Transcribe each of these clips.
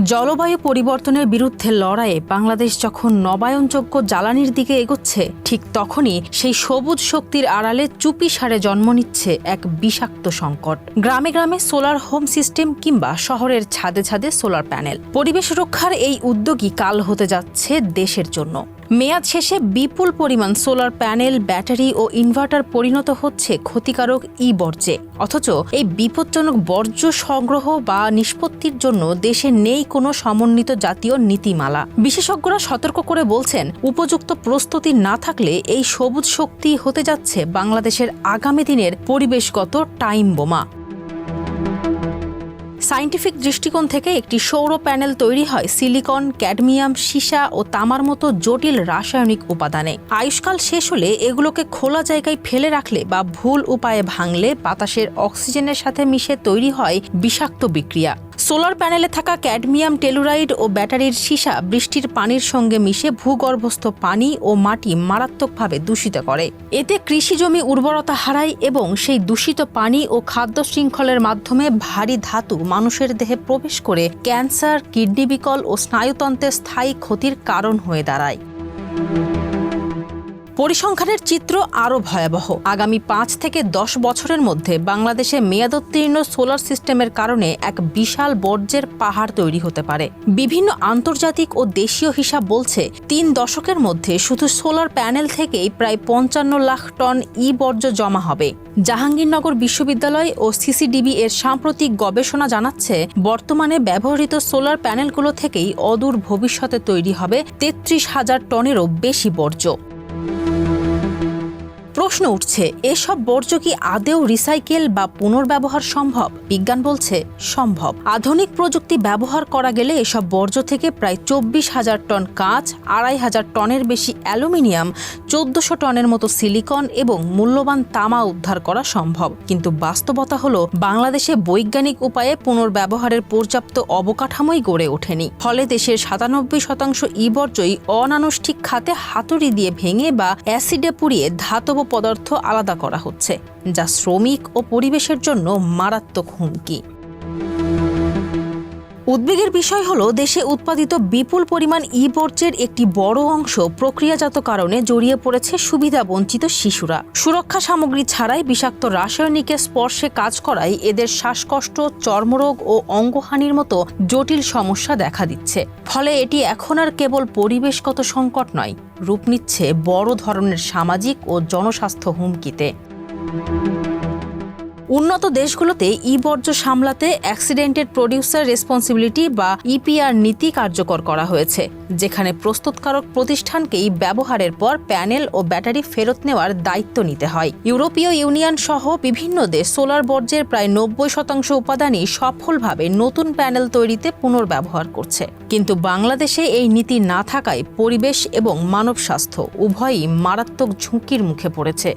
জলবায়ু পরিবর্তনের বিরুদ্ধে লড়াইয়ে বাংলাদেশ যখন নবায়নযোগ্য জ্বালানির দিকে এগোচ্ছে, ঠিক তখনই সেই সবুজ শক্তির আড়ালে চুপিসারে জন্ম নিচ্ছে এক বিষাক্ত সংকট। গ্রামে গ্রামে সোলার হোম সিস্টেম কিংবা শহরের ছাদে ছাদে সোলার প্যানেল। পরিবেশ রক্ষার এই উদ্যোগই কাল হতে যাচ্ছে দেশের জন্য। মেয়াদ শেষে বিপুল পরিমাণ সোলার প্যানেল, ব্যাটারি ও ইনভার্টার পরিণত হচ্ছে ক্ষতিকারক বর্জ্যে। অথচ এই বিপজ্জনক বর্জ্য সংগ্রহ বা নিষ্পত্তির জন্য দেশে নেই কোনো সমন্বিত জাতীয় নীতিমালা। বিশেষজ্ঞরা সতর্ক করে বলছেন, উপযুক্ত প্রস্তুতি না থাকলে এই সবুজ শক্তি হতে যাচ্ছে বাংলাদেশের আগামী দিনের পরিবেশগত টাইম বোমা। সায়েন্টিফিক দৃষ্টিকোণ থেকে একটি সৌর প্যানেল তৈরি হয় সিলিকন, ক্যাডমিয়াম, সীসা ও তামার মতো জটিল রাসায়নিক উপাদানে। আয়ুষ্কাল শেষ হলে এগুলোকে খোলা জায়গায় ফেলে রাখলে বা ভুল উপায়ে ভাঙলে বাতাসের অক্সিজেনের সাথে মিশে তৈরি হয় বিষাক্ত বিক্রিয়া। সোলার প্যানেলে থাকা ক্যাডমিয়াম, টেলুরাইড ও ব্যাটারির সীসা বৃষ্টির পানির সঙ্গে মিশে ভূগর্ভস্থ পানি ও মাটি মারাত্মকভাবে দূষিত করে। এতে কৃষিজমি উর্বরতা হারায় এবং সেই দূষিত পানি ও খাদ্য শৃঙ্খলের মাধ্যমে ভারী ধাতু মানুষের দেহে প্রবেশ করে ক্যান্সার, কিডনি বিকল ও স্নায়ুতন্ত্রের স্থায়ী ক্ষতির কারণ হয়ে দাঁড়ায়। পরিসংখ্যানের চিত্র আরও ভয়াবহ। আগামী 5 থেকে 10 বছরের মধ্যে বাংলাদেশে মেয়াদোত্তীর্ণ সোলার সিস্টেমের কারণে এক বিশাল বর্জ্যের পাহাড় তৈরি হতে পারে। বিভিন্ন আন্তর্জাতিক ও দেশীয় হিসাব বলছে, 3 দশকের মধ্যে শুধু সোলার প্যানেল থেকেই প্রায় 55 লাখ টন বর্জ্য জমা হবে। জাহাঙ্গীরনগর বিশ্ববিদ্যালয় ও সিসিডিবি এর সাম্প্রতিক গবেষণা জানাচ্ছে, বর্তমানে ব্যবহৃত সোলার প্যানেলগুলো থেকেই অদূর ভবিষ্যতে তৈরি হবে 33,000 টনেরও বেশি বর্জ্য। প্রশ্ন উঠছে, এসব বর্জ্য কি আদেও রিসাইকেল বা পুনর্ব্যবহার সম্ভব? বিজ্ঞান বলছে সম্ভব। আধুনিক প্রযুক্তি ব্যবহার করা গেলে এসব বর্জ্য থেকে প্রায় 24,000 টন কাঁচ, 2,500 টনের বেশি অ্যালুমিনিয়াম, 1,400 টনের মতো সিলিকন এবং মূল্যবান তামা উদ্ধার করা সম্ভব। কিন্তু বাস্তবতা হলো, বাংলাদেশে বৈজ্ঞানিক উপায়ে পুনর্ব্যবহারের পর্যাপ্ত অবকাঠামোই গড়ে ওঠেনি। ফলে দেশের 97% বর্জ্যই অনানুষ্ঠিক খাতে হাতুড়ি দিয়ে ভেঙে বা অ্যাসিডে পুড়িয়ে ধাতব পদার্থ আলাদা করা হচ্ছে, যা শ্রমিক ও পরিবেশের জন্য মারাত্মক হুমকি। উদ্বেগের বিষয় হলো, দেশে উৎপাদিত বিপুল পরিমাণ বর্জ্যের একটি বড় অংশ প্রক্রিয়াজাত কারণে জড়িয়ে পড়েছে সুবিধাবঞ্চিত শিশুরা। সুরক্ষা সামগ্রী ছাড়াই বিষাক্ত রাসায়নিকের স্পর্শে কাজ করায় এদের শ্বাসকষ্ট, চর্মরোগ ও অঙ্গহানির মতো জটিল সমস্যা দেখা দিচ্ছে। ফলে এটি এখন আর কেবল পরিবেশগত সংকট নয়, রূপ নিচ্ছে বড় ধরনের সামাজিক ও জনস্বাস্থ্য হুমকিতে। উন্নত দেশগুলোতে বর্জ্য সামলাতে অ্যাক্সিডেন্টেড প্রডিউসার রেসপন্সিবিলিটি বা EPR নীতি কার্যকর করা হয়েছে, যেখানে প্রস্তুতকারক প্রতিষ্ঠানকেই ব্যবহারের পর প্যানেল ও ব্যাটারি ফেরত নেওয়ার দায়িত্ব নিতে হয়। ইউরোপীয় ইউনিয়ন সহ বিভিন্ন দেশ সোলার বর্জ্যের প্রায় 90% উপাদানই সফলভাবে নতুন প্যানেল তৈরিতে পুনর্ব্যবহার করছে। কিন্তু বাংলাদেশে এই নীতি না থাকায় পরিবেশ এবং মানব স্বাস্থ্য উভয়ই মারাত্মক ঝুঁকির মুখে পড়েছে।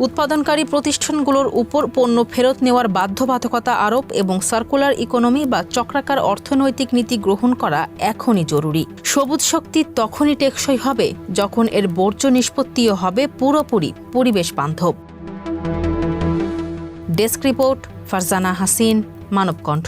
উৎপাদনকারী প্রতিষ্ঠানগুলোর উপর পণ্য ফেরত নেওয়ার বাধ্যবাধকতা আরোপ এবং সার্কুলার ইকোনমি বা চক্রাকার অর্থনৈতিক নীতি গ্রহণ করা এখনই জরুরি। সবুজ শক্তি তখনই টেকসই হবে যখন এর বর্জ্য নিষ্পত্তিও হবে পুরোপুরি পরিবেশ বান্ধব। Desk report, Farzana Hasin, Manabkantha.